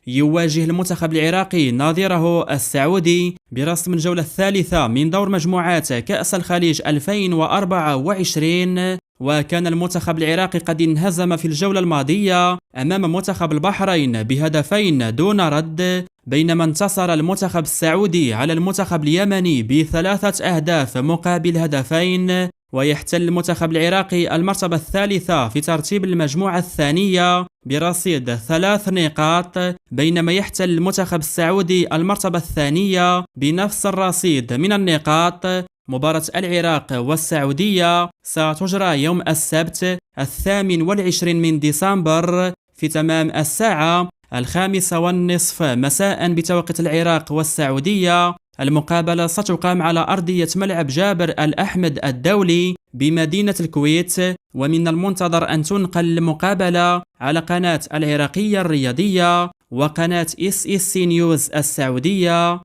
يواجه المنتخب العراقي نظيره السعودي برسم الجولة الثالثة من دور مجموعات كأس الخليج 2024. وكان المنتخب العراقي قد انهزم في الجولة الماضية أمام منتخب البحرين بهدفين دون رد، بينما انتصر المنتخب السعودي على المنتخب اليمني ب3 أهداف مقابل هدفين. ويحتل المنتخب العراقي المرتبة الثالثة في ترتيب المجموعة الثانية برصيد 3 نقاط، بينما يحتل المنتخب السعودي المرتبة الثانية بنفس الرصيد من النقاط. مباراة العراق والسعودية ستجرى يوم السبت 28 من ديسمبر في تمام الساعة 5:30 مساء بتوقيت العراق والسعودية. المقابلة ستقام على أرضية ملعب جابر الأحمد الدولي بمدينة الكويت، ومن المنتظر أن تنقل المقابلة على قناة العراقية الرياضية وقناة SSC نيوز السعودية.